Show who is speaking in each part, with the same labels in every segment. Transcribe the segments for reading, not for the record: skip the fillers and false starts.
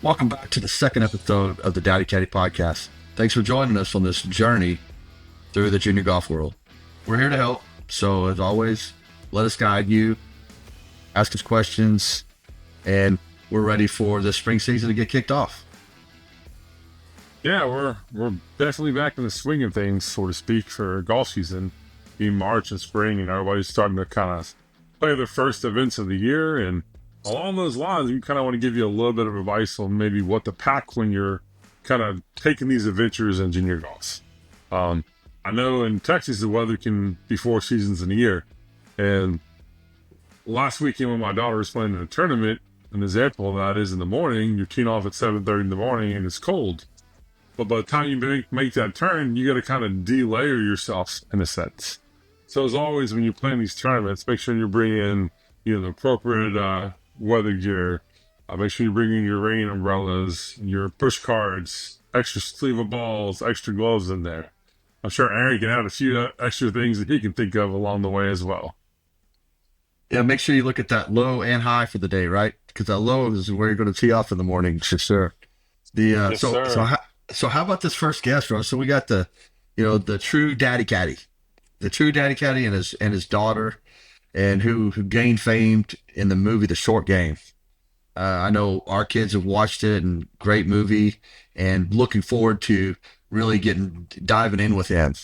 Speaker 1: Welcome back to the second episode of the Daddy Caddie Podcast. Thanks for joining us on this journey through the junior golf world. We're here to help, so as always, let us guide you, ask us questions, and we're ready for the spring season to get kicked off.
Speaker 2: Yeah, we're definitely back in the swing of things, so to speak, for golf season in March and spring, and everybody's starting to kind of play their first events of the year. And along those lines, we kind of want to give you a little bit of advice on maybe what to pack when you're kind of taking these adventures in junior golf. I know in Texas the weather can be 4 seasons in a year, and last weekend when my daughter was playing in a tournament, an example of that is in the morning, you're teeing off at 7:30 in the morning and it's cold. But by the time you make that turn, you got to kind of de-layer yourself in a sense. So as always, when you're playing these tournaments, make sure you're bringing the appropriate weather gear. Make sure you're bringing your rain umbrellas, your push cards, extra sleeve of balls, extra gloves in there. I'm sure Aaron can add a few extra things that he can think of along the way as well.
Speaker 1: Yeah, make sure you look at that low and high for the day, right? Because that low is where you're going to tee off in the morning, for sure.
Speaker 2: Yes, sir.
Speaker 1: So how about this first guest, Russ? So we got the true Daddy Caddie, and his daughter, and who gained fame in the movie The Short Game. I know our kids have watched it, and great movie, and looking forward to really diving in with him.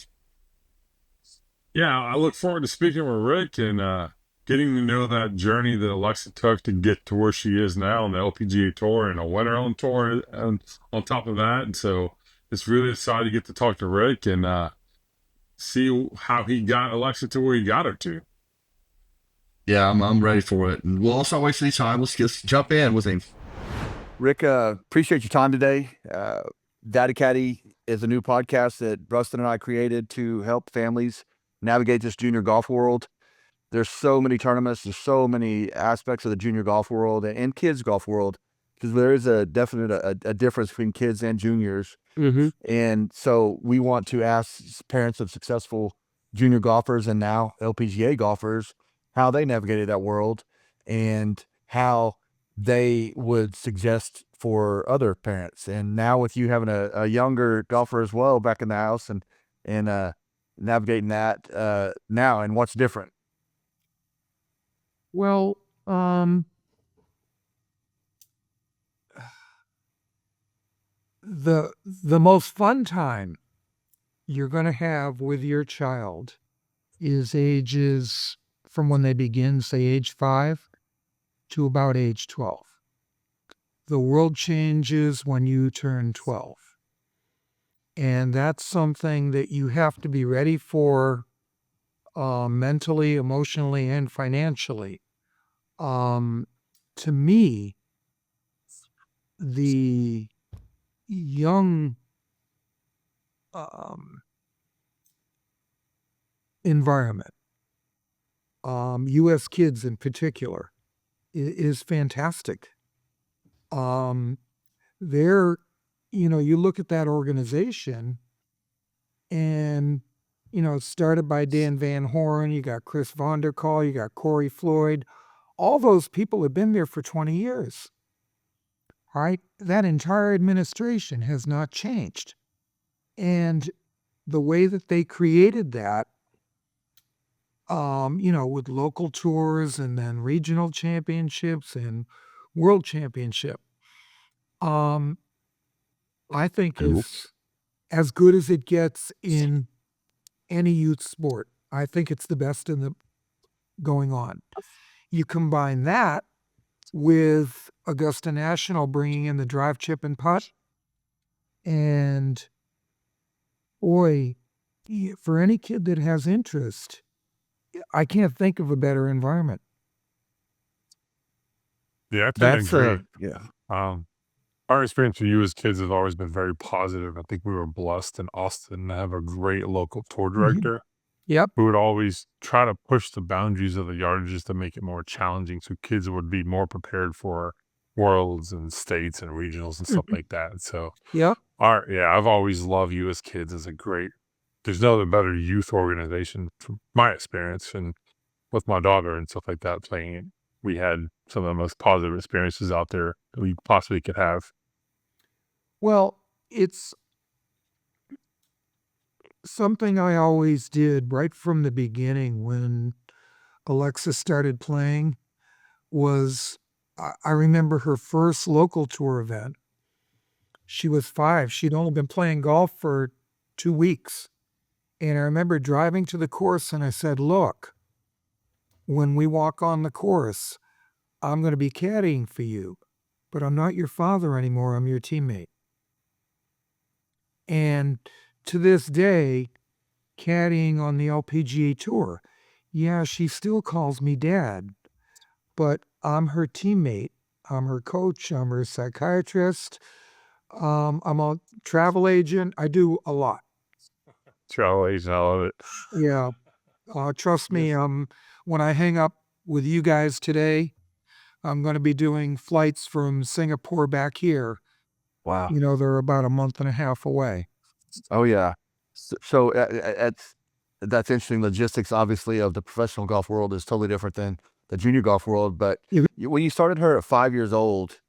Speaker 2: Yeah, I look forward to speaking with Rick and getting to know that journey that Alexa took to get to where she is now on the LPGA tour and a winner on tour and on top of that. And so it's really exciting to get to talk to Rick and see how he got Alexa to where he got her to.
Speaker 1: Yeah, I'm ready for it. And we'll also waste any time. Let's just jump in with him.
Speaker 3: Rick, appreciate your time today. Daddy Caddie is a new podcast that Rustin and I created to help families navigate this junior golf world. There's so many tournaments, there's so many aspects of the junior golf world and kids golf world, because there is a definite a difference between kids and juniors.
Speaker 4: Mm-hmm.
Speaker 3: And so we want to ask parents of successful junior golfers and now LPGA golfers how they navigated that world and how they would suggest for other parents. And now with you having a younger golfer as well back in the house and navigating that now, and what's different?
Speaker 4: Well, the most fun time you're going to have with your child is ages from when they begin, say age 5 to about age 12. The world changes when you turn 12. And that's something that you have to be ready for mentally, emotionally, and financially. To me, the young environment, U.S. kids in particular, is fantastic. You look at that organization and it's started by Dan Van Horn, you got Chris Vonderkal, you got Corey Floyd. All those people have been there for 20 years, right? That entire administration has not changed. And the way that they created that, with local tours and then regional championships and world championship, I think is as good as it gets in any youth sport. I think it's the best in the going on. You combine that with Augusta National bringing in the drive, chip, and putt, and boy, for any kid that has interest, I can't think of a better environment.
Speaker 2: Yeah, I think I agree.
Speaker 3: Yeah.
Speaker 2: Our experience with you as kids has always been very positive. I think we were blessed in Austin to have a great local tour director
Speaker 4: Yep.
Speaker 2: who would always try to push the boundaries of the yardages to make it more challenging so kids would be more prepared for worlds and states and regionals and stuff like that. So
Speaker 4: Yep.
Speaker 2: I've always loved you as kids as there's no other better youth organization from my experience, and with my daughter and stuff like that playing it, we had some of the most positive experiences out there that we possibly could have.
Speaker 4: Well, it's something I always did right from the beginning when Alexa started playing was I remember her first local tour event. She was 5. She'd only been playing golf for 2 weeks. And I remember driving to the course and I said, look, when we walk on the course, I'm going to be caddying for you, but I'm not your father anymore. I'm your teammate. And to this day, caddying on the LPGA tour, yeah, she still calls me dad, but I'm her teammate. I'm her coach. I'm her psychiatrist. I'm a travel agent. I do a lot.
Speaker 2: Travel agent, I love it.
Speaker 4: Yeah. Trust me, when I hang up with you guys today, I'm going to be doing flights from Singapore back here.
Speaker 3: Wow.
Speaker 4: They're about a month and a half away.
Speaker 3: Oh yeah. So that's interesting. Logistics, obviously, of the professional golf world is totally different than the junior golf world. But
Speaker 4: Yeah.
Speaker 3: when you started her at 5 years old,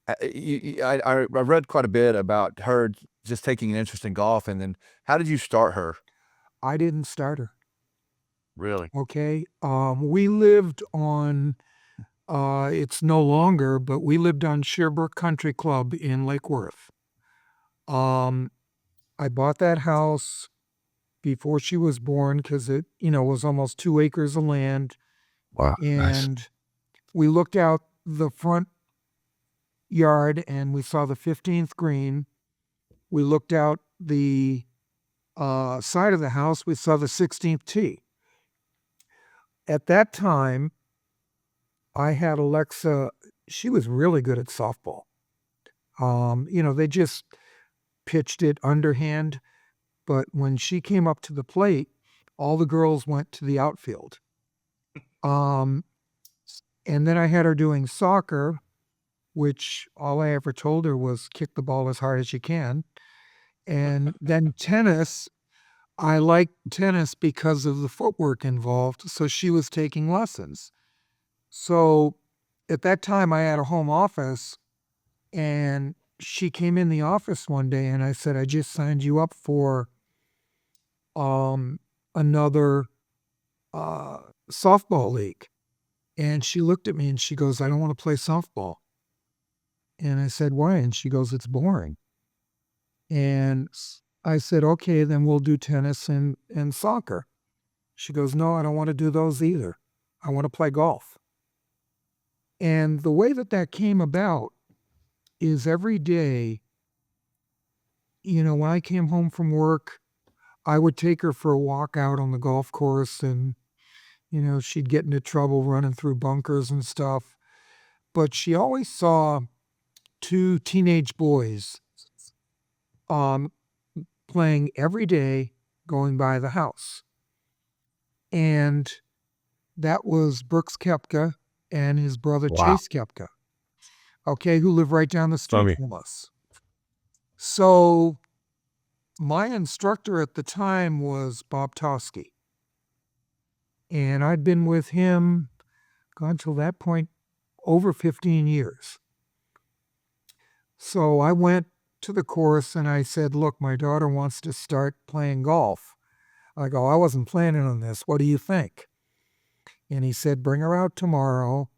Speaker 3: I read quite a bit about her just taking an interest in golf. And then how did you start her?
Speaker 4: I didn't start her.
Speaker 3: Really?
Speaker 4: Okay. We lived on, it's no longer, but we lived on Sherbrooke Country Club in Lake Worth. I bought that house before she was born because it, was almost 2 acres of land.
Speaker 3: Wow.
Speaker 4: And we looked out the front yard and we saw the 15th green. We looked out the side of the house. We saw the 16th tee. At that time, I had Alexa. She was really good at softball. They just pitched it underhand. But when she came up to the plate, all the girls went to the outfield. And then I had her doing soccer, which all I ever told her was kick the ball as hard as you can. And then tennis, I liked tennis because of the footwork involved. So she was taking lessons. So at that time, I had a home office and she came in the office one day and I said, I just signed you up for another softball league. And she looked at me and she goes, I don't want to play softball. And I said, why? And she goes, it's boring. And I said, okay, then we'll do tennis and soccer. She goes, no, I don't want to do those either. I want to play golf. And the way that came about is every day, when I came home from work, I would take her for a walk out on the golf course and, she'd get into trouble running through bunkers and stuff. But she always saw 2 teenage boys playing every day going by the house. And that was Brooks Koepka and his brother Chase Koepka, okay, who live right down the street from us. So my instructor at the time was Bob Toski. And I'd been with him, gone till that point, over 15 years. So I went to the course and I said, look, my daughter wants to start playing golf. I go, I wasn't planning on this. What do you think? And he said, bring her out tomorrow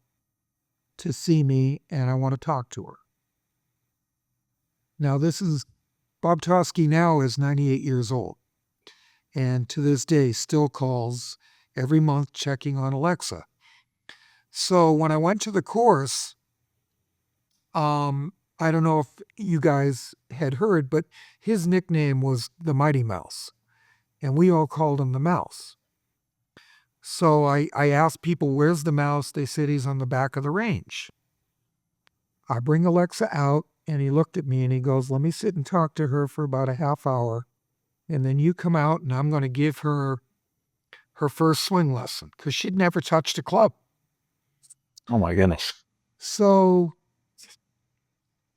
Speaker 4: to see me and I want to talk to her. Now Bob Toski now is 98 years old. And to this day still calls every month checking on Alexa. So when I went to the course, I don't know if you guys had heard, but his nickname was the Mighty Mouse. And we all called him the Mouse. So I asked people, where's the mouse? They said he's on the back of the range. I bring Alexa out and he looked at me and he goes, let me sit and talk to her for about a half hour. And then you come out and I'm going to give her her first swing lesson because she'd never touched a club.
Speaker 3: Oh my goodness.
Speaker 4: So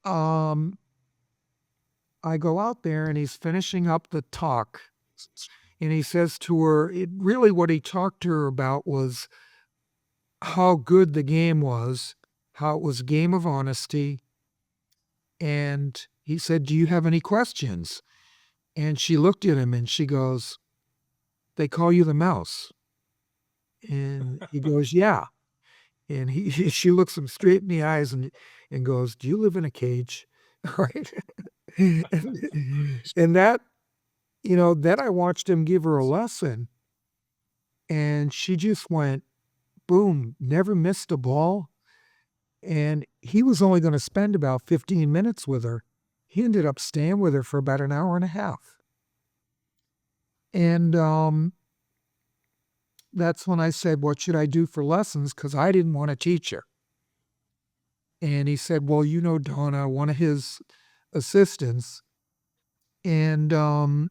Speaker 4: I go out there and he's finishing up the talk and he says to her, what he talked to her about was how good the game was, how it was a game of honesty. And he said, "Do you have any questions?" And she looked at him and she goes, "They call you the mouse." And he goes, "Yeah." And she looks him straight in the eyes and goes, "Do you live in a cage?" Right. And that, then I watched him give her a lesson and she just went, boom, never missed a ball. And he was only going to spend about 15 minutes with her. He ended up staying with her for about an hour and a half. And that's when I said, "What should I do for lessons?" Because I didn't want to teach her. And he said, "Well, Donna, one of his assistants, and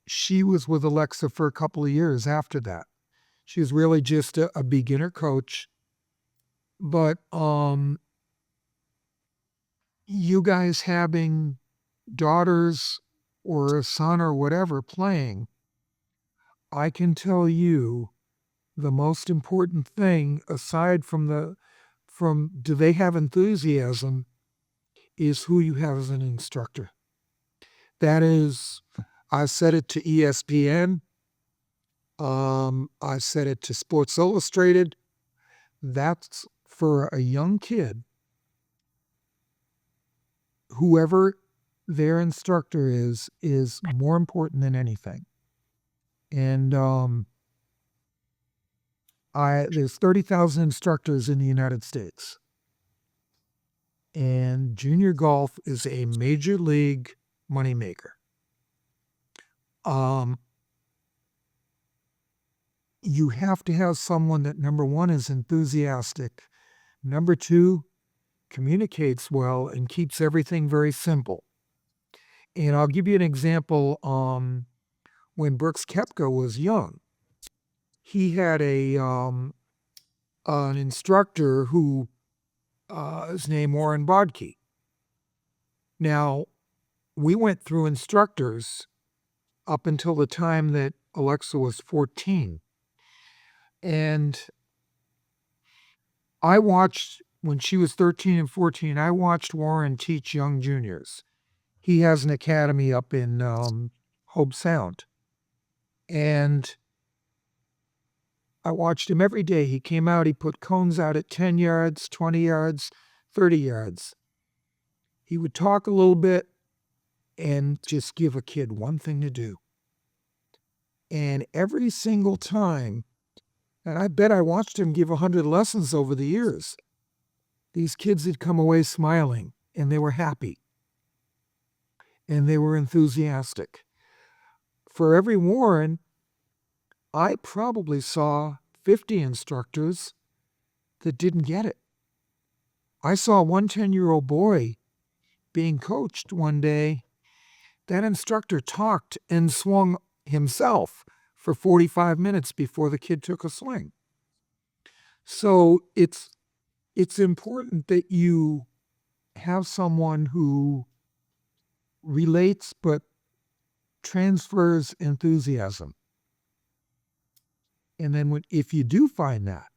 Speaker 4: she was with Alexa for a couple of years after that. She was really just a beginner coach. But you guys having daughters or a son or whatever playing, I can tell you the most important thing, aside from do they have enthusiasm, is who you have as an instructor. That is, I said it to ESPN. I said it to Sports Illustrated. That's for a young kid. Whoever their instructor is more important than anything. And there's 30,000 instructors in the United States. And junior golf is a major league moneymaker. You have to have someone that, number one, is enthusiastic. Number two, communicates well and keeps everything very simple. And I'll give you an example. When Brooks Koepka was young, he had an instructor who is named Warren Bodke. Now, we went through instructors up until the time that Alexa was 14. And I watched, when she was 13 and 14, I watched Warren teach young juniors. He has an academy up in Hobe Sound. And I watched him every day. He came out, he put cones out at 10 yards, 20 yards, 30 yards. He would talk a little bit and just give a kid one thing to do. And every single time, and I bet I watched him give 100 lessons over the years, these kids had come away smiling and they were happy and they were enthusiastic. For every Warren, I probably saw 50 instructors that didn't get it. I saw one 10-year-old boy being coached one day. That instructor talked and swung himself for 45 minutes before the kid took a swing. So it's important that you have someone who relates but transfers enthusiasm. And then if you do find that,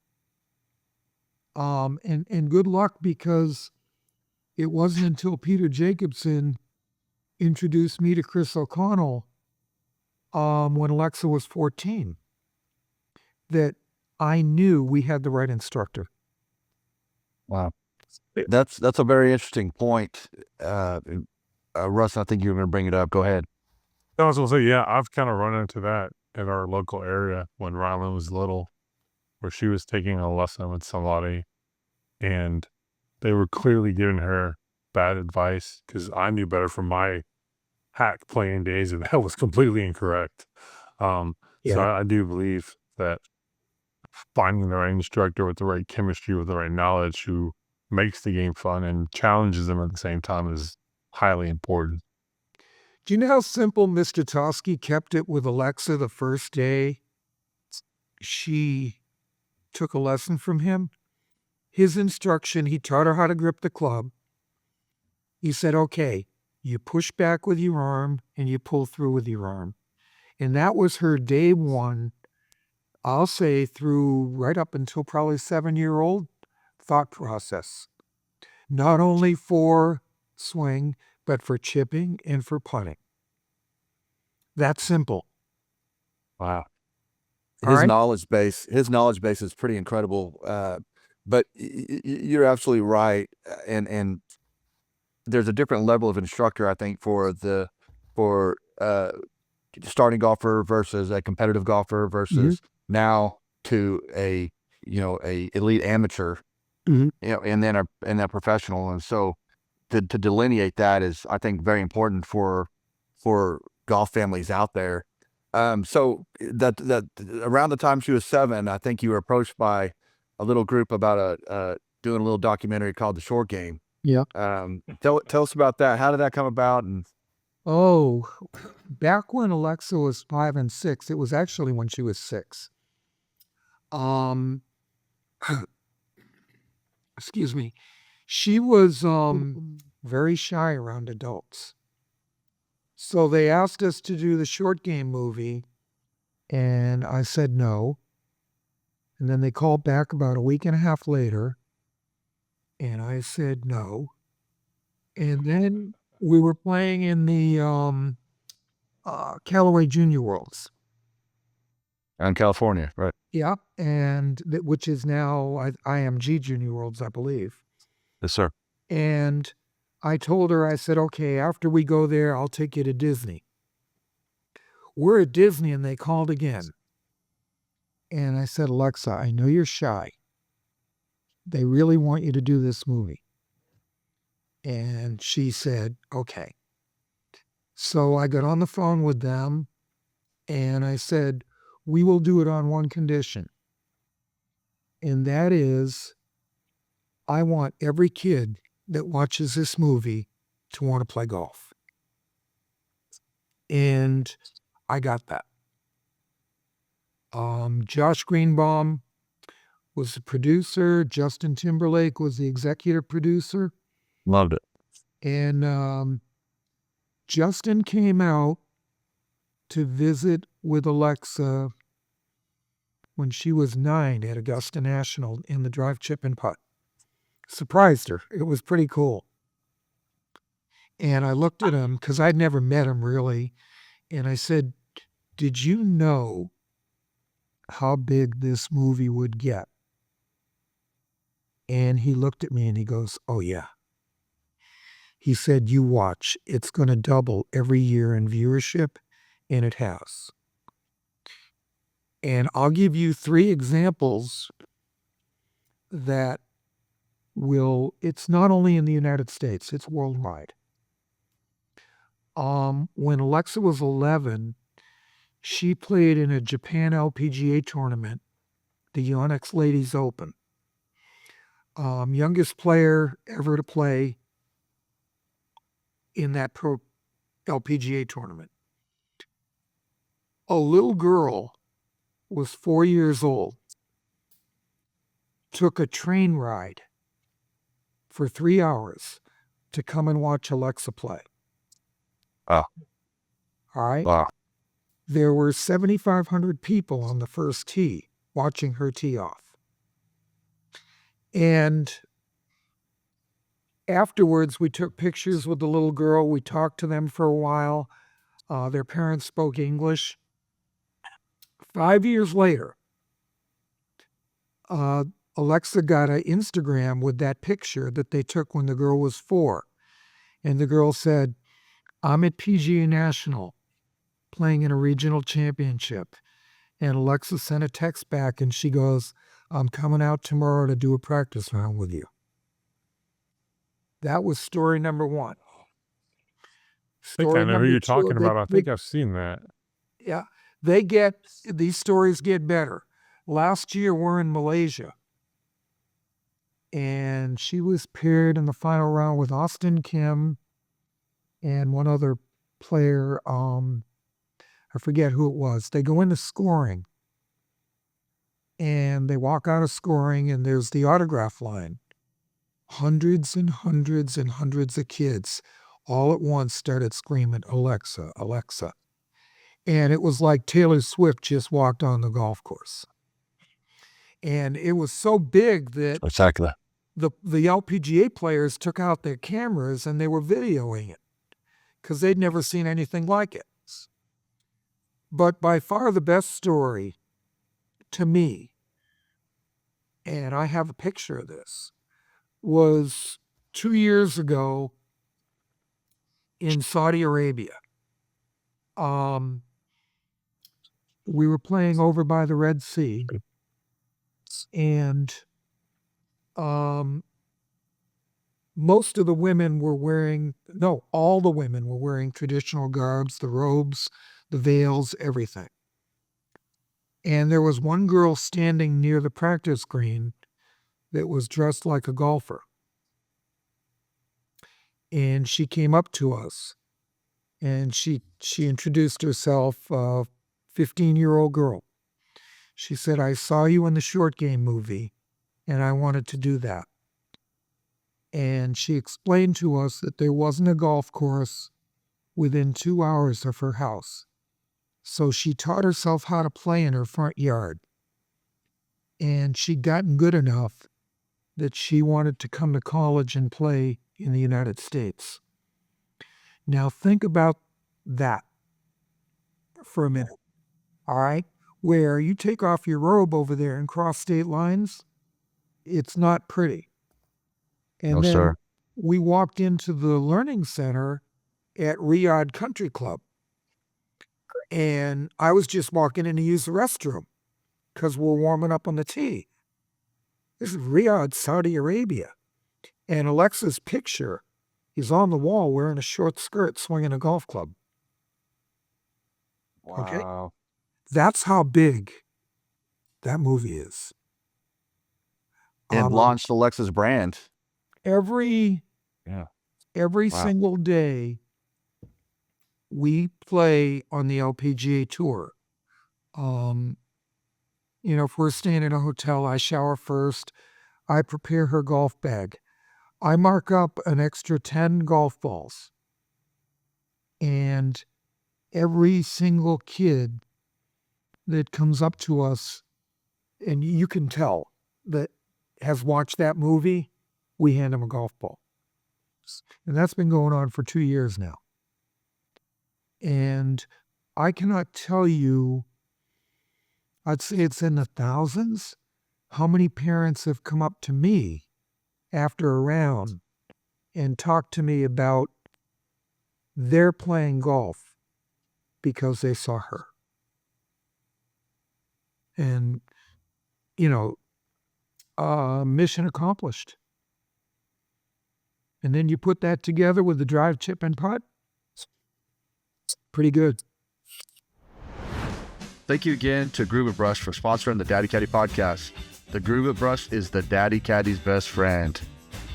Speaker 4: and good luck, because it wasn't until Peter Jacobson introduced me to Chris O'Connell when Alexa was 14 that I knew we had the right instructor.
Speaker 3: Wow. That's a very interesting point. Rustin, I think you were going to bring it up. Go ahead.
Speaker 2: I was going to say, yeah, I've kind of run into that in our local area when Rylan was little, where she was taking a lesson with somebody and they were clearly giving her bad advice because I knew better from my hack playing days, and that was completely incorrect. So I do believe that finding the right instructor with the right chemistry, with the right knowledge, who makes the game fun and challenges them at the same time is highly important.
Speaker 4: Do you know how simple Mr. Tosky kept it with Alexa the first day she took a lesson from him? His instruction, he taught her how to grip the club. He said, okay, you push back with your arm and you pull through with your arm. And that was her day one, I'll say through right up until probably 7-year-old thought process. Not only for swing, but for chipping and for putting. That's simple.
Speaker 3: Wow.
Speaker 4: All
Speaker 3: His
Speaker 4: right.
Speaker 3: knowledge base is pretty incredible. But you're absolutely right. And there's a different level of instructor, I think, for starting golfer versus a competitive golfer versus now to a elite amateur, and then a professional. And so to delineate that is, I think, very important for golf families out there. So that around the time she was 7, I think you were approached by a little group about doing a little documentary called The Short Game.
Speaker 4: Yeah.
Speaker 3: Tell us about that. How did that come about? And
Speaker 4: Oh, back when Alexa was 5 and 6, it was actually when she was 6. Excuse me. She was very shy around adults. So they asked us to do the Short Game movie, and I said no. And then they called back about a week and a half later, and I said no. And then we were playing in the Callaway Junior Worlds.
Speaker 3: in California, right?
Speaker 4: Yeah, and which is now IMG Junior Worlds, I believe.
Speaker 3: Yes, sir.
Speaker 4: And I told her, I said, okay, after we go there, I'll take you to Disney. We're at Disney, and they called again. And I said, Alexa, I know you're shy. They really want you to do this movie. And she said, okay. So I got on the phone with them, and I said, we will do it on one condition. And that is, I want every kid that watches this movie to want to play golf. And I got that. Josh Greenbaum was the producer. Justin Timberlake was the executive producer.
Speaker 3: Loved it.
Speaker 4: And Justin came out to visit with Alexa when she was 9 at Augusta National in the drive, chip, and putt. Surprised her. It was pretty cool. And I looked at him because I'd never met him really. And I said, did you know how big this movie would get? And he looked at me and he goes, oh yeah. He said, you watch, it's going to double every year in viewership, and it has. And I'll give you 3 examples that it's not only in the United States, it's worldwide. When Alexa was 11, she played in a Japan LPGA tournament, the Yonex Ladies Open. Youngest player ever to play in that pro LPGA tournament. A little girl was 4 years old, took a train ride for 3 hours to come and watch Alexa play.
Speaker 3: Oh.
Speaker 4: All right.
Speaker 3: Wow.
Speaker 4: There were 7,500 people on the first tee watching her tee off. And afterwards, we took pictures with the little girl. We talked to them for a while. Their parents spoke English. 5 years later, Alexa got an Instagram with that picture that they took when the girl was 4. And the girl said, I'm at PGA National playing in a regional championship. And Alexa sent a text back and she goes, I'm coming out tomorrow to do a practice round with you. That was story number 1.
Speaker 2: I think I know who you're talking about. I think I've seen that.
Speaker 4: Yeah. These stories get better. Last year, we're in Malaysia. And she was paired in the final round with Austin Kim and one other player. I forget who it was. They go into scoring. And they walk out of scoring, and there's the autograph line. Hundreds and hundreds and hundreds of kids all at once started screaming, Alexa, Alexa. And it was like Taylor Swift just walked on the golf course. And it was so big that
Speaker 3: Exactly.
Speaker 4: the LPGA players took out their cameras and they were videoing it. because they'd never seen anything like it. But by far the best story to me, and I have a picture of this, was 2 years ago in Saudi Arabia. We were playing over by the Red Sea, and most of the women were wearing, no, all the women were wearing traditional garbs, the robes, the veils, everything. And there was one girl standing near the practice green that was dressed like a golfer. And she came up to us and she introduced herself, a 15-year-old girl. She said, "I saw you in the Short Game movie and I wanted to do that." And she explained to us that there wasn't a golf course within 2 hours of her house. So she taught herself how to play in her front yard. And she'd gotten good enough that she wanted to come to college and play in the United States. Now think about that for a minute, all right? Where you take off your robe over there and cross state lines, it's not pretty. And
Speaker 3: No,
Speaker 4: then
Speaker 3: sir.
Speaker 4: we walked into the learning center at Riyadh Country Club. And I was just walking in to use the restroom because we're warming up on the tee. This is Riyadh, Saudi Arabia. And Alexa's picture is on the wall wearing a short skirt swinging a golf club. Okay.
Speaker 3: Wow.
Speaker 4: That's how big that movie is.
Speaker 3: And launched Alexa's brand.
Speaker 4: Every
Speaker 3: Wow.
Speaker 4: single day we play on the LPGA tour. If we're staying in a hotel, I shower first. I prepare her golf bag. I mark up an extra 10 golf balls. And every single kid that comes up to us, and you can tell that has watched that movie, we hand them a golf ball. And that's been going on for 2 years now. And I cannot tell you, I'd say it's in the thousands, how many parents have come up to me after a round and talked to me about their playing golf because they saw her. And, mission accomplished. And then you put that together with the drive, chip, and putt, it's pretty good.
Speaker 1: Thank you again to Groove and Brush for sponsoring the Daddy Caddie Podcast. The Groove and Brush is the Daddy Caddie's best friend.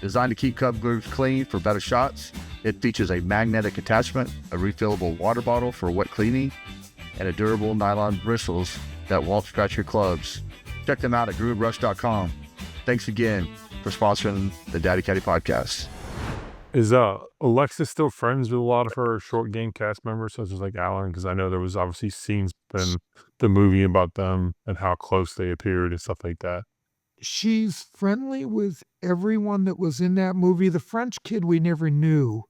Speaker 1: Designed to keep club grooves clean for better shots, it features a magnetic attachment, a refillable water bottle for wet cleaning, and a durable nylon bristles that won't scratch your clubs. Check them out at groovebrush.com. Thanks again for sponsoring the Daddy Caddie Podcast.
Speaker 2: Is Alexa still friends with a lot of her Short Game cast members, such as like Alan? Because I know there was obviously scenes in the movie about them and how close they appeared and stuff like that.
Speaker 4: She's friendly with everyone that was in that movie. The French kid we never knew.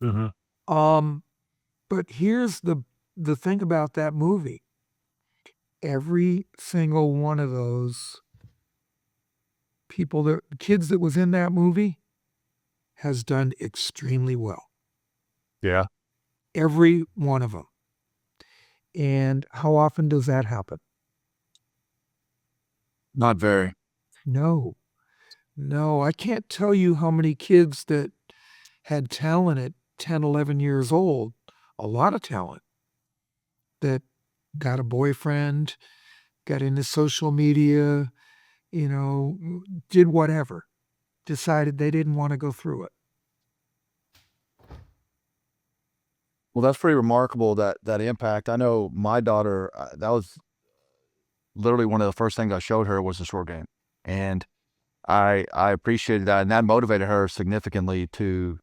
Speaker 2: Mm-hmm.
Speaker 4: But here's the thing about that movie. Every single one of those people, the kids that was in that movie, has done extremely well.
Speaker 2: Yeah.
Speaker 4: Every one of them. And how often does that happen?
Speaker 3: Not very.
Speaker 4: No, I can't tell you how many kids that had talent at 10, 11 years old, a lot of talent, that got a boyfriend, got into social media, did whatever, decided they didn't want to go through it.
Speaker 3: Well, that's pretty remarkable, that impact. I know my daughter, that was literally one of the first things I showed her was the Short Game. And I appreciated that. And that motivated her significantly to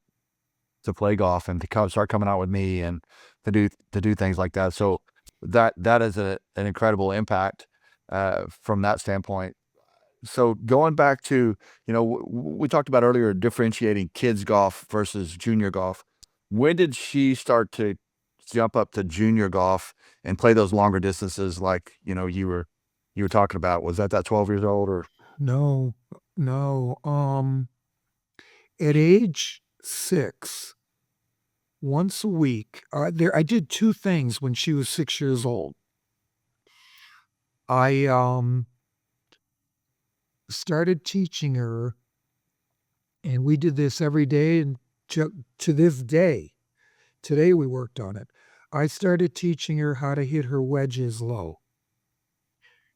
Speaker 3: play golf and to start coming out with me and to do things like that. So that is an incredible impact from that standpoint. So going back to, we talked about earlier differentiating kids golf versus junior golf. when did she start to jump up to junior golf and play those longer distances like, you were talking about? Was that 12 years old or?
Speaker 4: No. At age 6, once a week, I did 2 things when she was 6 years old. I started teaching her, and we did this every day, and to this day. Today we worked on it. I started teaching her how to hit her wedges low.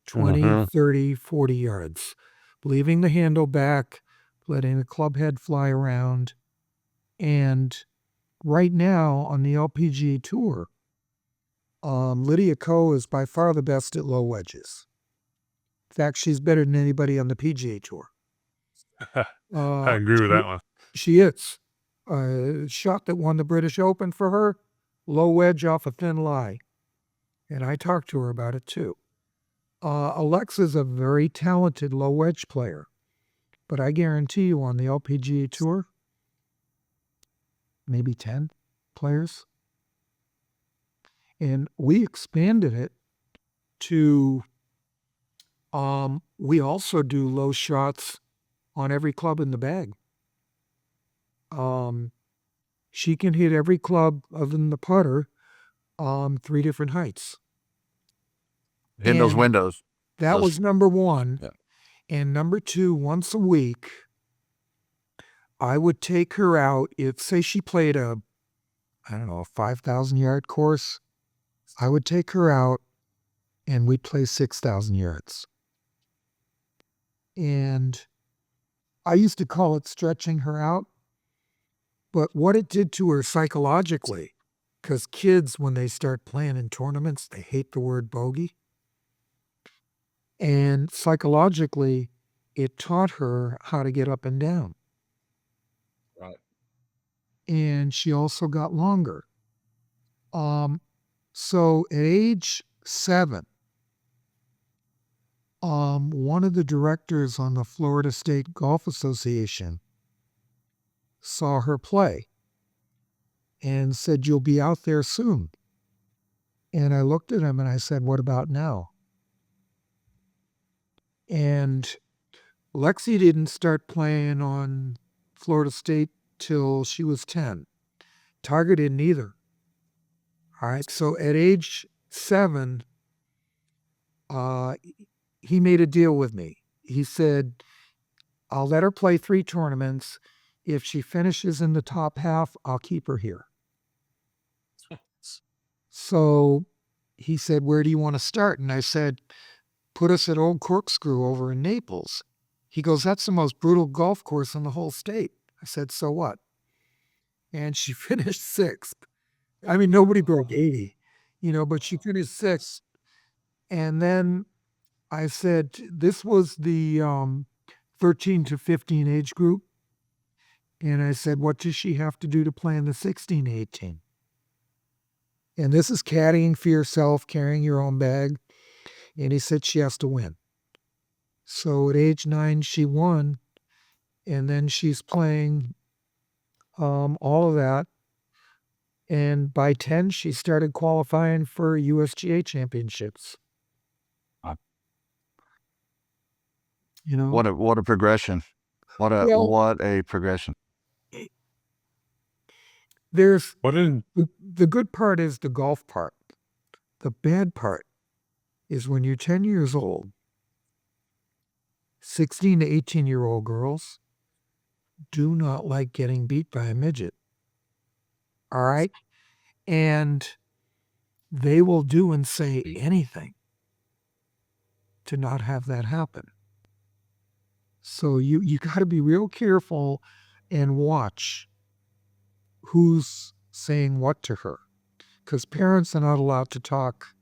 Speaker 4: 20, 30, 40 yards. Leaving the handle back, letting the club head fly around. And right now on the LPGA Tour, Lydia Ko is by far the best at low wedges. In fact, she's better than anybody on the PGA Tour.
Speaker 2: I agree with that one.
Speaker 4: She is. Shot that won the British Open for her, low wedge off a thin lie. And I talked to her about it too. Alexa's a very talented low wedge player. But I guarantee you on the LPGA Tour, maybe 10 players. And we expanded it to, we also do low shots on every club in the bag. She can hit every club other than the putter, 3 different heights.
Speaker 3: In those windows.
Speaker 4: That was number 1.
Speaker 3: Yeah.
Speaker 4: And number 2, once a week, I would take her out. If, say, she played a 5,000 yard course, I would take her out and we'd play 6,000 yards. And I used to call it stretching her out. But what it did to her psychologically, because kids, when they start playing in tournaments, they hate the word bogey. And psychologically, it taught her how to get up and down.
Speaker 3: Right.
Speaker 4: And she also got longer. So at age 7, one of the directors on the Florida State Golf Association saw her play and said, "You'll be out there soon." And I looked at him and I said, "What about now?" And Lexi didn't start playing on Florida State till she was 10. Tiger didn't either. All right, so at age 7, he made a deal with me. He said, "I'll let her play 3 tournaments. If she finishes in the top half, I'll keep her here." So he said, "Where do you want to start?" And I said, "Put us at Old Corkscrew over in Naples." He goes, "That's the most brutal golf course in the whole state." I said, "So what?" And she finished 6th. I mean, nobody broke 80, but she finished 6th. And then I said, this was the 13 to 15 age group. And I said, "What does she have to do to play in the 16 to 18? And this is caddying for yourself, carrying your own bag." And he said she has to win. So at age 9, she won. And then she's playing all of that. And by 10, she started qualifying for USGA championships.
Speaker 3: What a progression. What a progression.
Speaker 4: There's
Speaker 2: What in
Speaker 4: the good part is the golf part. The bad part is when you're 10 years old, 16 to 18-year-old girls do not like getting beat by a midget. All right? And they will do and say anything to not have that happen. So you got to be real careful and watch who's saying what to her. Because parents are not allowed to talk.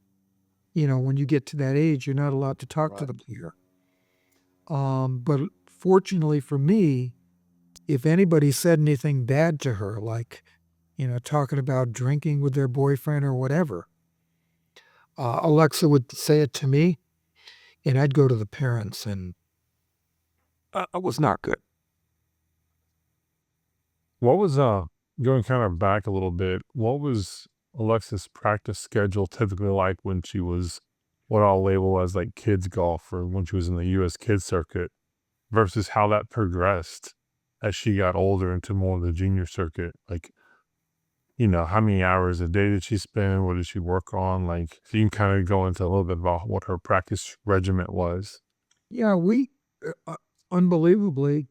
Speaker 4: When you get to that age, you're not allowed to talk to the player. But fortunately for me, if anybody said anything bad to her, like, talking about drinking with their boyfriend or whatever, Alexa would say it to me, and I'd go to the parents, and it was not good.
Speaker 2: what was going kind of back a little bit, what was Alexa's practice schedule typically like when she was what I'll label as like kids golf, or when she was in the U.S. kids circuit, versus how that progressed as she got older into more of the junior circuit? Like, how many hours a day did she spend? What did she work on? Like, so you can kind of go into a little bit about what her practice regiment was.
Speaker 4: Yeah, unbelievably,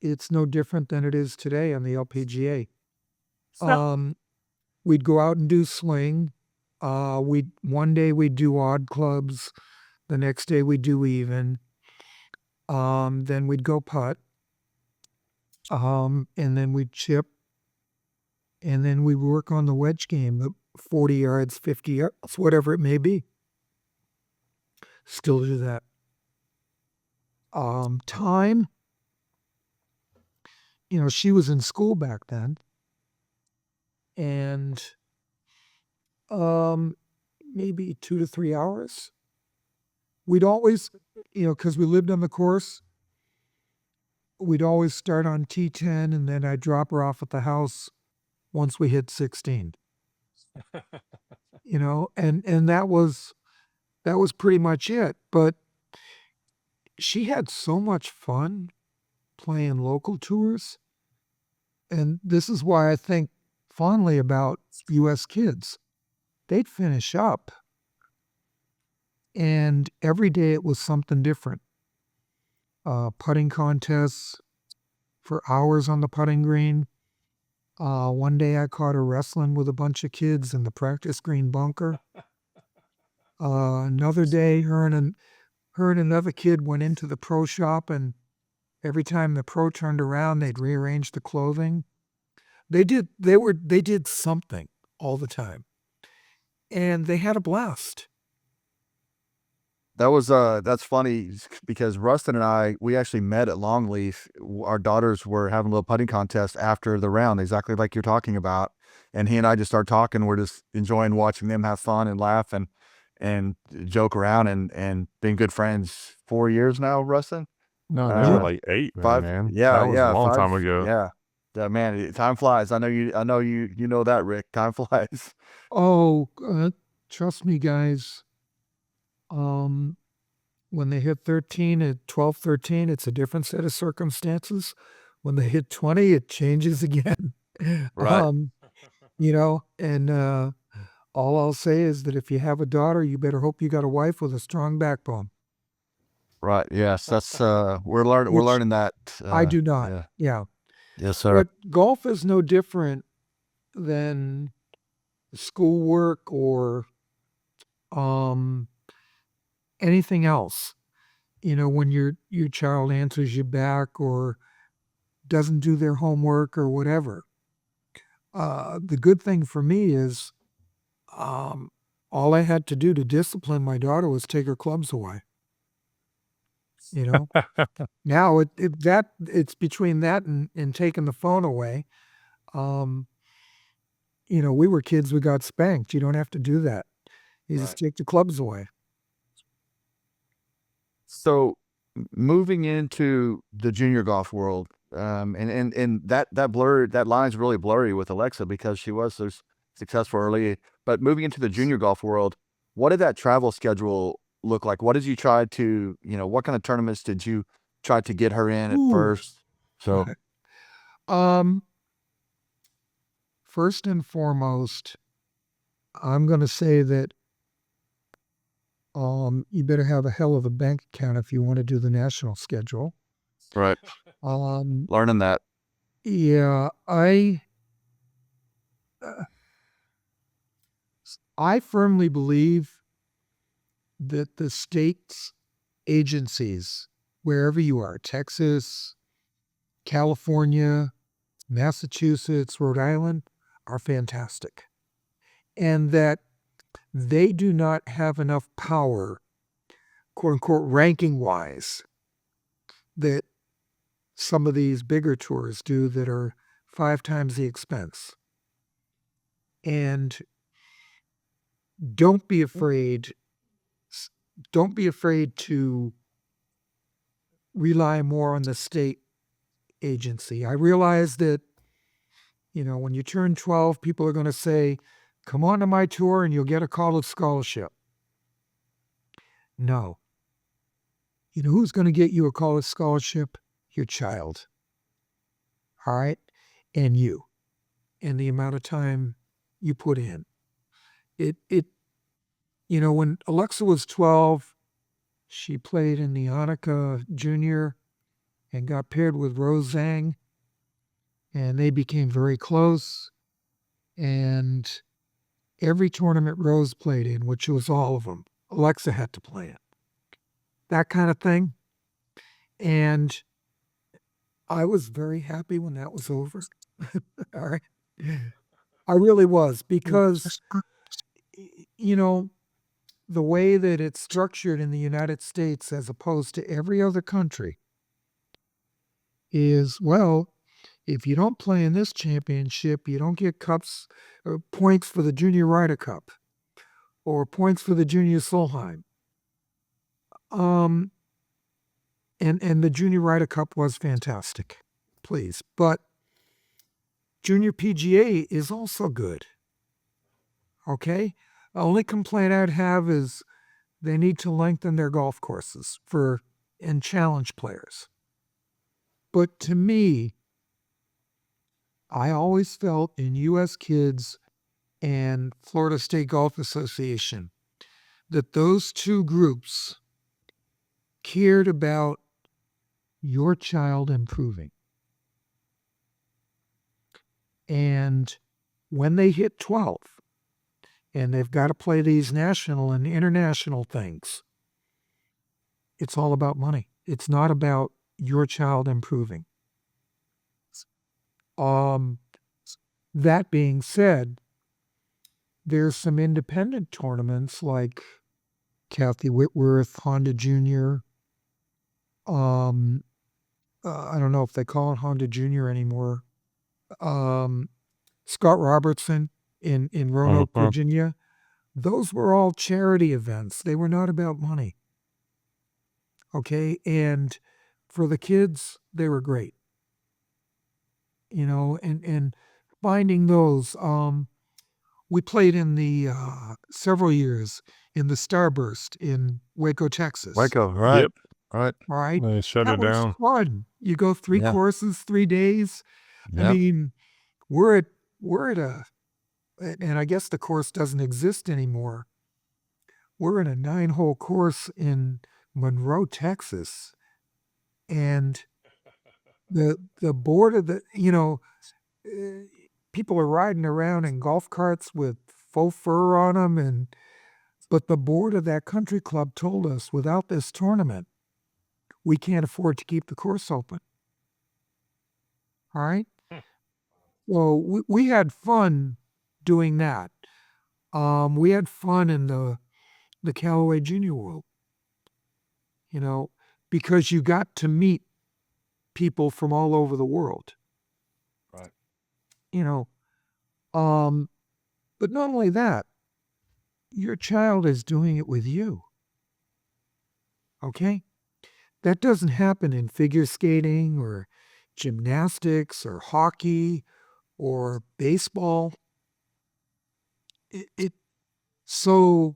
Speaker 4: it's no different than it is today on the LPGA. We'd go out and do swing. One day we'd do odd clubs. The next day we'd do even. Then we'd go putt. And then we'd chip. And then we'd work on the wedge game, the 40 yards, 50 yards, whatever it may be. Still do that. Time, she was in school back then. And maybe 2 to 3 hours. We'd always, because we lived on the course, we'd always start on T10, and then I'd drop her off at the house once we hit 16. And that was pretty much it. But she had so much fun playing local tours. And this is why I think fondly about U.S. kids. They'd finish up, and every day it was something different. Putting contests for hours on the putting green. One day I caught her wrestling with a bunch of kids in the practice green bunker. Another day, her and another kid went into the pro shop, and every time the pro turned around, they'd rearrange the clothing. They did something all the time, and they had a blast.
Speaker 3: That's funny because Rustin and I, we actually met at Longleaf. Our daughters were having a little putting contest after the round, exactly like you're talking about. And he and I just started talking. We're just enjoying watching them have fun and laugh and joke around and been good friends 4 years now, Rustin.
Speaker 2: No, they were like 8,
Speaker 3: 5.
Speaker 2: man.
Speaker 3: Yeah,
Speaker 2: that was a long
Speaker 3: 5,
Speaker 2: time ago.
Speaker 3: Yeah, man, time flies. I know you know that, Rick. Time flies.
Speaker 4: Oh, trust me, guys. When they hit 13 at 12, 13, it's a different set of circumstances. When they hit 20, it changes again.
Speaker 3: Right.
Speaker 4: And all I'll say is that if you have a daughter, you better hope you got a wife with a strong backbone.
Speaker 3: Right. Yes. That's we're learning that.
Speaker 4: I do not. Yeah.
Speaker 3: Yes, sir.
Speaker 4: But golf is no different than schoolwork or anything else. When your child answers you back or doesn't do their homework or whatever. The good thing for me is all I had to do to discipline my daughter was take her clubs away. Now it's between that and taking the phone away. We were kids, we got spanked. You don't have to do that. You just take the clubs away.
Speaker 3: So moving into the junior golf world, and that line's really blurry with Alexa because she was so successful early. But moving into the junior golf world, what did that travel schedule look like? What did you try to, what kind of tournaments did you try to get her in at first? So,
Speaker 4: first and foremost, I'm going to say that you better have a hell of a bank account if you want to do the national schedule.
Speaker 3: Right. Learning that.
Speaker 4: Yeah, I firmly believe that the state's agencies, wherever you are, Texas, California, Massachusetts, Rhode Island, are fantastic. And that they do not have enough power, quote unquote, ranking wise, that some of these bigger tours do that are 5 times the expense. And don't be afraid to rely more on the state agency. I realize that When you turn 12, people are going to say, come on to my tour and you'll get a college scholarship. No. You know who's going to get you a college scholarship? Your child. All right? And you. And the amount of time you put in. When Alexa was 12, she played in the Annika Junior and got paired with Rose Zhang. And they became very close. And every tournament Rose played in, which was all of them, Alexa had to play in. That kind of thing. And I was very happy when that was over. All right. I really was, because, the way that it's structured in the United States as opposed to every other country is, well, if you don't play in this championship, you don't get cups or points for the Junior Ryder Cup or points for the Junior Solheim. And the Junior Ryder Cup was fantastic, please. But Junior PGA is also good. Okay? The only complaint I'd have is they need to lengthen their golf courses and challenge players. But to me, I always felt in U.S. Kids and Florida State Golf Association that those two groups cared about your child improving. And when they hit 12 and they've got to play these national and international things, it's all about money. It's not about your child improving. That being said, there's some independent tournaments like Kathy Whitworth, Honda Junior. I don't know if they call it Honda Junior anymore. Scott Robertson in Roanoke, Virginia. Those were all charity events. They were not about money. Okay, and for the kids, they were great. And finding those. We played in the several years in the Starburst in Waco, Texas.
Speaker 3: Waco, right?
Speaker 2: Yep.
Speaker 3: Right.
Speaker 4: All right.
Speaker 2: They shut
Speaker 4: That
Speaker 2: it
Speaker 4: was
Speaker 2: down.
Speaker 4: fun. You go 3
Speaker 3: Yeah.
Speaker 4: courses, 3 days.
Speaker 3: Yep.
Speaker 4: I mean, we're at a, and I guess the course doesn't exist anymore. We're in a 9-hole course in Monroe, Texas, and the board of the, people are riding around in golf carts with faux fur on them, but the board of that country club told us, without this tournament, we can't afford to keep the course open. All right? Well, we had fun doing that. We had fun in the Callaway Junior World, because you got to meet people from all over the world.
Speaker 3: Right.
Speaker 4: But not only that, your child is doing it with you. Okay? That doesn't happen in figure skating or gymnastics or hockey or baseball. So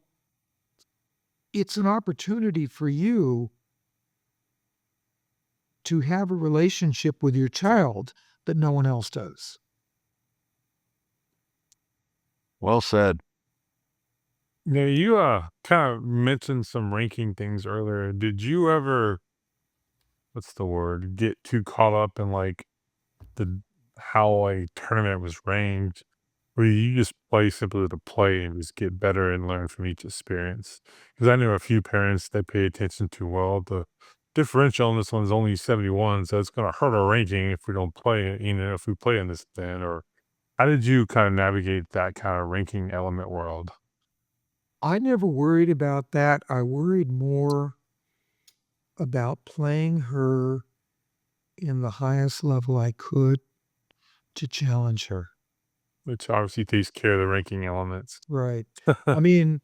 Speaker 4: it's an opportunity for you to have a relationship with your child that no one else does.
Speaker 3: Well said.
Speaker 2: Yeah, you kind of mentioned some ranking things earlier. Did you ever, what's the word, get too caught up in like how a tournament was ranked, or you just play simply to play and just get better and learn from each experience? Because I know a few parents that pay attention to, well, the differential on this one is only 71, so it's going to hurt our ranking if we don't play, if we play in this event. Or how did you kind of navigate that kind of ranking element world?
Speaker 4: I never worried about that. I worried more about playing her in the highest level I could to challenge her.
Speaker 2: Which obviously takes care of the ranking elements.
Speaker 4: Right. I mean,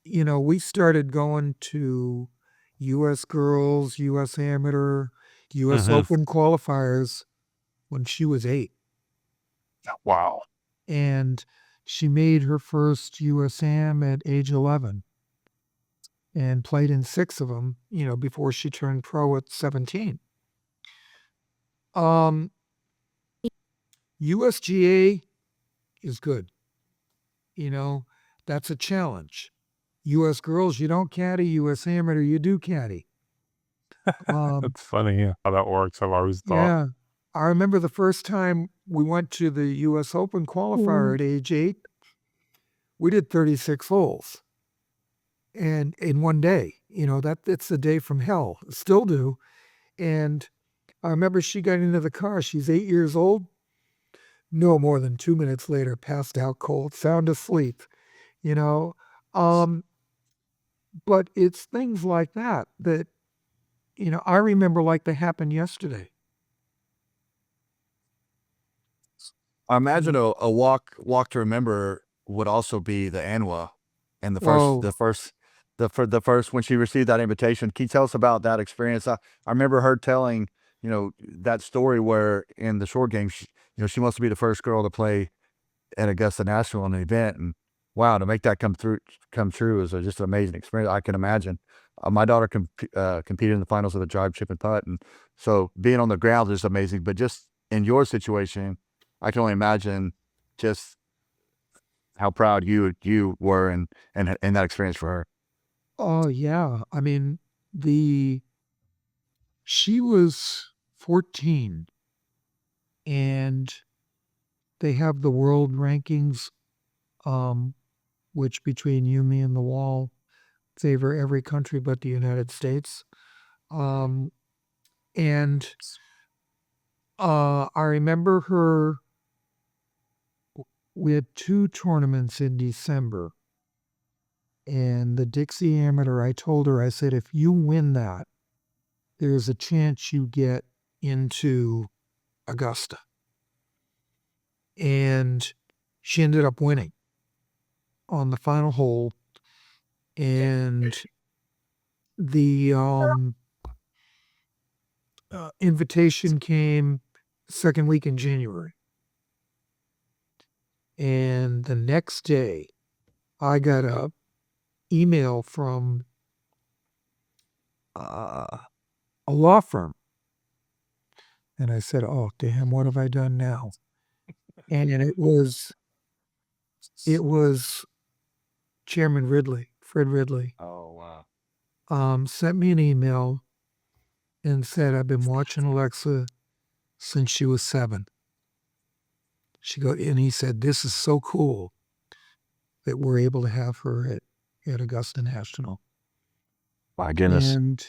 Speaker 4: we started going to U.S. Girls, U.S. Amateur, U.S.
Speaker 2: Mhm.
Speaker 4: Open qualifiers when she was 8.
Speaker 2: Wow.
Speaker 4: And she made her first USAM at age 11 and played in 6 of them, before she turned pro at 17. USGA is good. That's a challenge. US girls, you don't caddy. US amateur, you do caddy.
Speaker 2: That's funny how that works. I've always thought.
Speaker 4: Yeah. I remember the first time we went to the US Open qualifier at age 8, we did 36 holes. And in one day, it's a day from hell. Still do. And I remember she got into the car. She's 8 years old. No more than 2 minutes later, passed out cold, sound asleep, But it's things like that, I remember like they happened yesterday.
Speaker 3: I imagine a walk to remember would also be the ANWA, and the first when she received that invitation. Can you tell us about that experience? I remember her telling that story where in the short game she wants to be the first girl to play at Augusta National in an event, and wow, to make that come true is just an amazing experience. I can imagine. My daughter competed in the finals of the drive, chip, and putt, and so being on the ground is amazing. But just in your situation, I can only imagine just how proud you were and that experience for her.
Speaker 4: Oh yeah. I mean, she was 14 and they have the world rankings, which between you, me, and the wall favor every country but the United States. And I remember her. We had 2 tournaments in December. And the Dixie Amateur, I told her, I said, if you win that, there's a chance you get into Augusta. And she ended up winning on the final hole. And the invitation came second week in January. And the next day, I got a email from a law firm. And I said, oh, damn, what have I done now? And it was Chairman Fred Ridley.
Speaker 3: Oh, wow.
Speaker 4: Sent me an email and said, I've been watching Alexa since she was 7. And he said, this is so cool that we're able to have her at Augusta National.
Speaker 3: My goodness.
Speaker 4: And,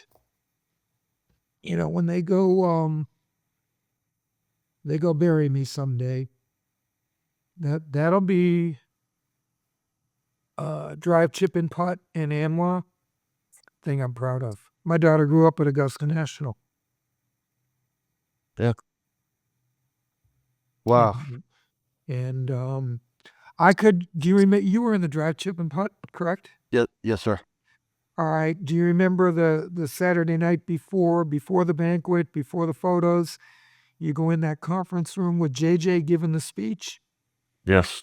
Speaker 4: when they go bury me someday, that'll be drive, chip, and putt and ANWA thing I'm proud of. My daughter grew up at Augusta National.
Speaker 3: Yeah. Wow.
Speaker 4: And do you remember, you were in the drive, chip, and putt, correct?
Speaker 3: Yeah, yes, sir.
Speaker 4: All right. Do you remember the Saturday night before the banquet, before the photos, you go in that conference room with JJ giving the speech?
Speaker 3: Yes.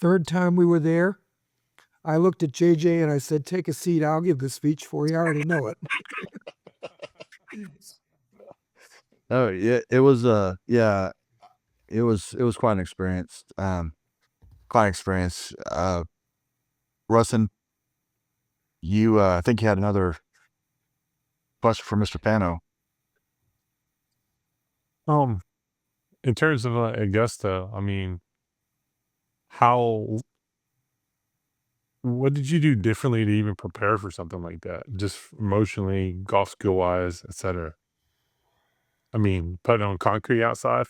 Speaker 4: Third time we were there, I looked at JJ and I said, take a seat. I'll give the speech for you. I already know it.
Speaker 3: Oh, yeah. It was it was quite an experience. Rustin, you I think you had another question for Mr. Pano.
Speaker 2: In terms of Augusta, I mean, what did you do differently to even prepare for something like that? Just emotionally, golf skill wise, etc. I mean, putting on concrete outside.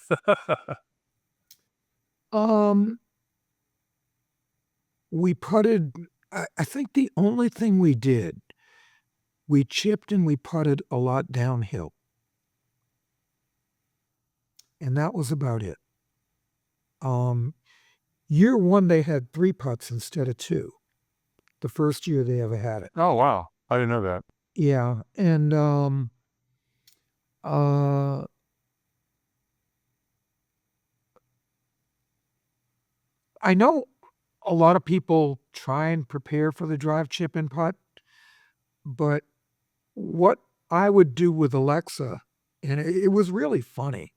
Speaker 4: We putted, I think the only thing we did, we chipped and we putted a lot downhill. And that was about it. Year 1, they had 3 putts instead of 2. The first year they ever had it.
Speaker 2: Oh, wow. I didn't know that.
Speaker 4: Yeah. And I know a lot of people try and prepare for the drive, chip, and putt, but what I would do with Alexa, and it was really funny.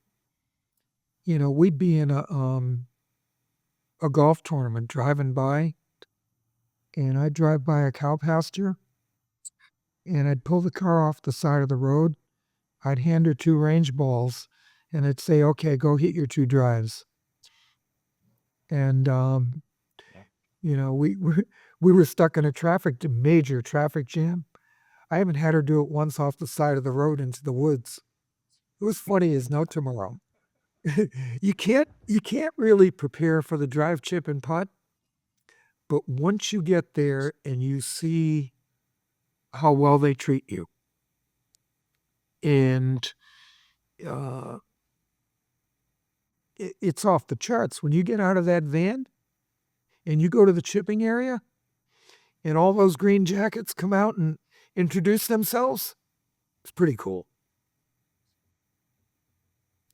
Speaker 4: We'd be in a golf tournament driving by, and I'd drive by a cow pasture, and I'd pull the car off the side of the road. I'd hand her 2 range balls, and I'd say, "Okay, go hit your 2 drives." And we were stuck in a major traffic jam. I haven't had her do it once off the side of the road into the woods. It was funny as no tomorrow. You can't really prepare for the drive, chip, and putt, but once you get there and you see how well they treat you, and it's off the charts. When you get out of that van and you go to the chipping area, and all those green jackets come out and introduce themselves, it's pretty cool.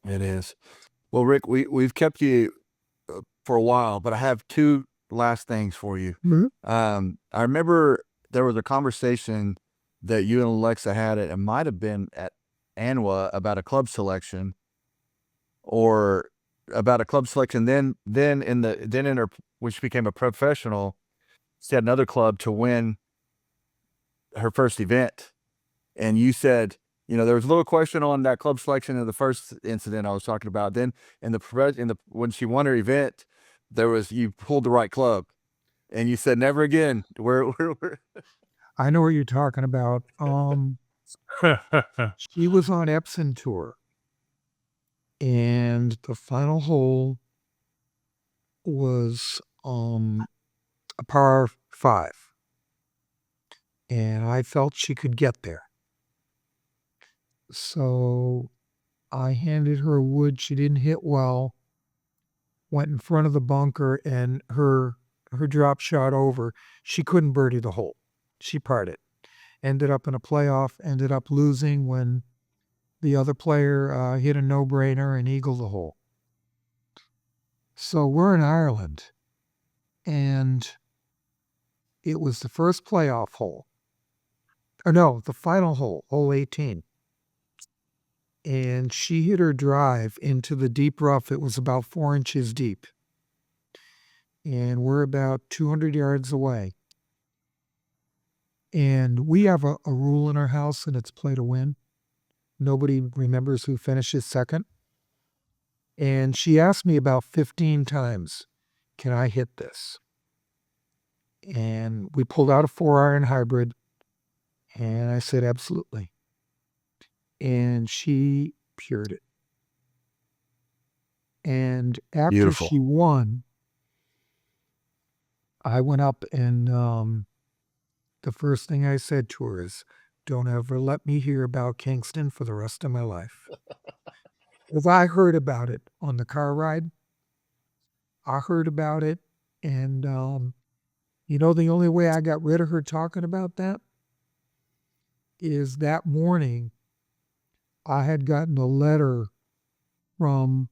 Speaker 3: It is. Well, Rick, we've kept you for a while, but I have 2 last things for you.
Speaker 4: Mhm.
Speaker 3: I remember there was a conversation that you and Alexa had. It might have been at ANWA about a club selection, or about a club selection. Then in her, when she became a professional, she had another club to win her first event. And you said, there was a little question on that club selection in the first incident I was talking about. Then when she won her event, you pulled the right club, and you said, never again.
Speaker 4: I know what you're talking about. She was on Epson tour, and the final hole was a par 5, and I felt she could get there. So I handed her a wood she didn't hit well, went in front of the bunker, and her drop shot over. She couldn't birdie the hole. She parred it. Ended up in a playoff, ended up losing when the other player hit a no-brainer and eagled the hole. So we're in Ireland, and it was the first playoff hole. Or no, the final hole, hole 18. And she hit her drive into the deep rough. It was about 4 inches deep. And we're about 200 yards away. And we have a rule in our house, and it's play to win. Nobody remembers who finishes second. And she asked me about 15 times, "Can I hit this?" And we pulled out a 4-iron hybrid, and I said, "Absolutely." And she pured it. And after
Speaker 3: Beautiful.
Speaker 4: she won, I went up, and the first thing I said to her is, "Don't ever let me hear about Kingston for the rest of my life." Because I heard about it on the car ride. I heard about it, and the only way I got rid of her talking about that is that morning I had gotten a letter from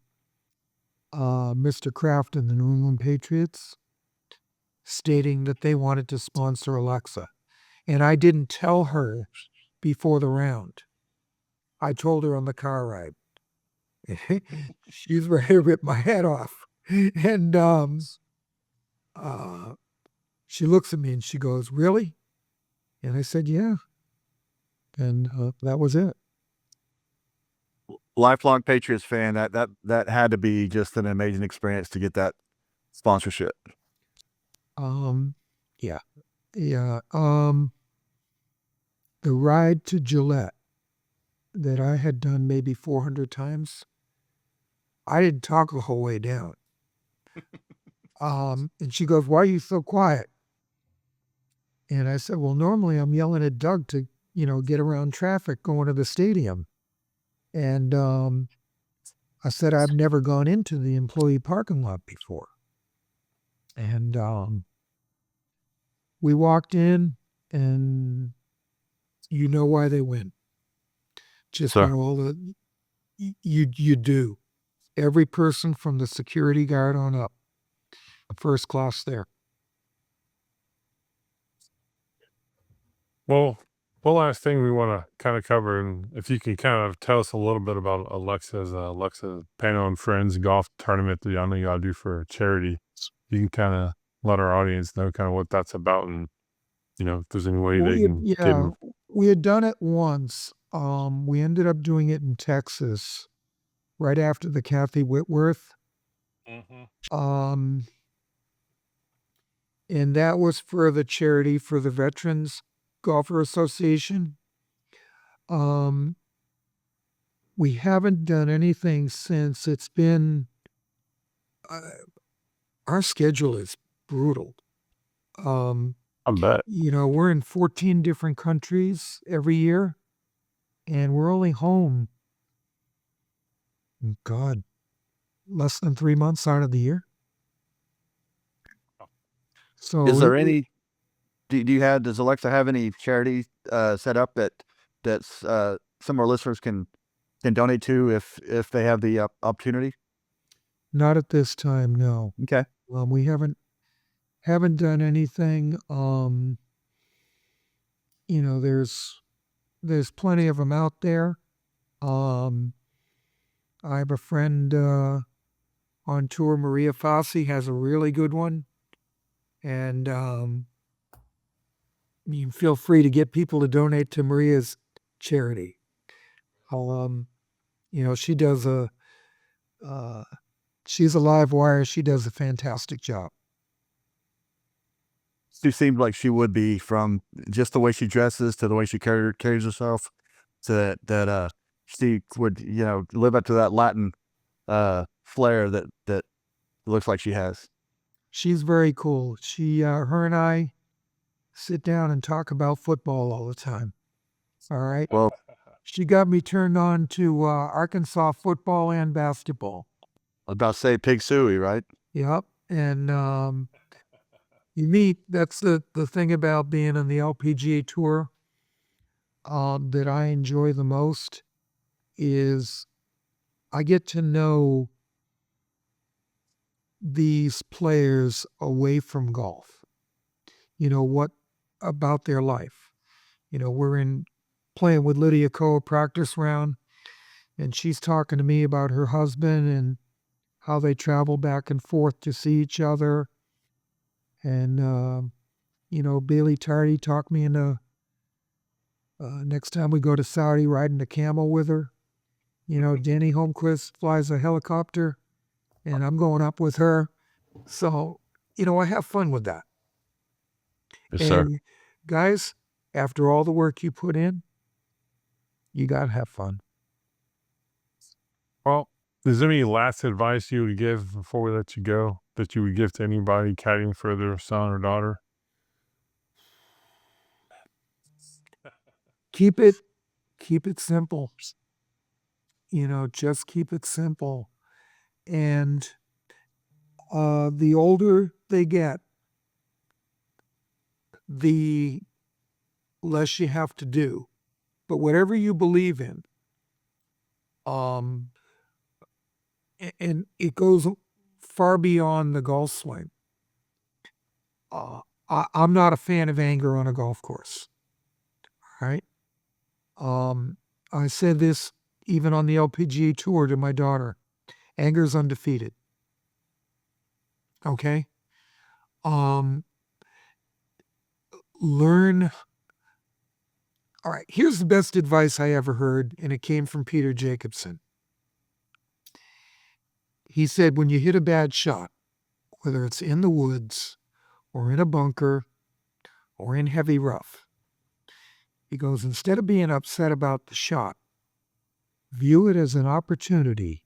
Speaker 4: Mr. Kraft and the New England Patriots stating that they wanted to sponsor Alexa. And I didn't tell her before the round. I told her on the car ride. She's ready to rip my head off. And she looks at me and she goes, "Really?" And I said, "Yeah." And that was it.
Speaker 3: Lifelong Patriots fan. That had to be just an amazing experience to get that sponsorship.
Speaker 4: Yeah. The ride to Gillette that I had done maybe 400 times, I didn't talk the whole way down. And she goes, "Why are you so quiet?" And I said, "Well, normally I'm yelling at Doug to, get around traffic going to the stadium." And I said, "I've never gone into the employee parking lot before." And we walked in, and you know why they win. Just
Speaker 3: Sir.
Speaker 4: by all the, you do. Every person from the security guard on up first class there.
Speaker 2: Well, one last thing we want to kind of cover, and if you can kind of tell us a little bit about Alexa Pano and Friends golf tournament that I know y'all do for charity. You can kind of let our audience know kind of what that's about, and if there's any way they can get them.
Speaker 4: We had done it once. We ended up doing it in Texas right after the Kathy Whitworth. And that was for the charity for the Veterans Golfer Association. We haven't done anything since. It's been, our schedule is brutal.
Speaker 2: I bet.
Speaker 4: We're in 14 different countries every year, and we're only home, less than 3 months out of the year. So
Speaker 3: Is there any? Does Alexa have any charity set up that's some of our listeners can donate to if they have the opportunity?
Speaker 4: Not at this time, no.
Speaker 3: Okay.
Speaker 4: We haven't done anything. There's plenty of them out there. I have a friend on tour, Maria Fassi, has a really good one. And you can feel free to get people to donate to Maria's charity. She does she's a live wire. She does a fantastic job.
Speaker 3: She seemed like she would be, from just the way she dresses to the way she carries herself, to that she would, live up to that Latin flair that looks like she has.
Speaker 4: She's very cool. Her and I sit down and talk about football all the time. All right.
Speaker 3: Well,
Speaker 4: she got me turned on to Arkansas football and basketball.
Speaker 3: I was about to say Pig Suey, right?
Speaker 4: Yep. And that's the thing about being on the LPGA tour that I enjoy the most, is I get to know these players away from golf. What about their life? We're playing with Lydia Ko practice round, and she's talking to me about her husband and how they travel back and forth to see each other. And, Bailey Tardy talked me into next time we go to Saudi, riding a camel with her. Danny Holmquist flies a helicopter, and I'm going up with her. So, I have fun with that.
Speaker 3: Yes, sir.
Speaker 4: And guys, after all the work you put in, you got to have fun.
Speaker 2: Well, is there any last advice you would give before we let you go, that you would give to anybody caddying for their son or daughter?
Speaker 4: Keep it simple. Just keep it simple. And the older they get, the less you have to do. But whatever you believe in, and it goes far beyond the golf swing. I'm not a fan of anger on a golf course. All right. I said this even on the LPGA tour to my daughter. Anger is undefeated. Okay. Learn. All right. Here's the best advice I ever heard, and it came from Peter Jacobson. He said, when you hit a bad shot, whether it's in the woods or in a bunker or in heavy rough, he goes, instead of being upset about the shot, view it as an opportunity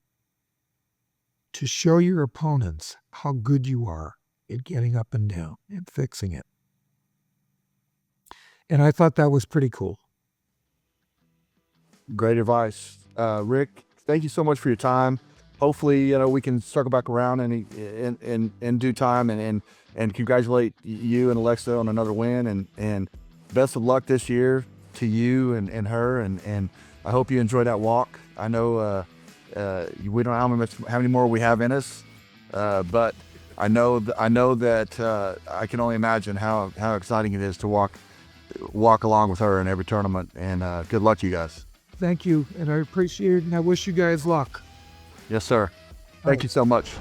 Speaker 4: to show your opponents how good you are at getting up and down and fixing it. And I thought that was pretty cool.
Speaker 3: Great advice. Rick, thank you so much for your time. Hopefully, we can circle back around in due time and congratulate you and Alexa on another win, and best of luck this year to you and her, and I hope you enjoy that walk. I know we don't know how many more we have in us, but I know that I can only imagine how exciting it is to walk along with her in every tournament. And good luck to you guys.
Speaker 4: Thank you, and I appreciate it, and I wish you guys luck.
Speaker 3: Yes, sir. Thank you so much.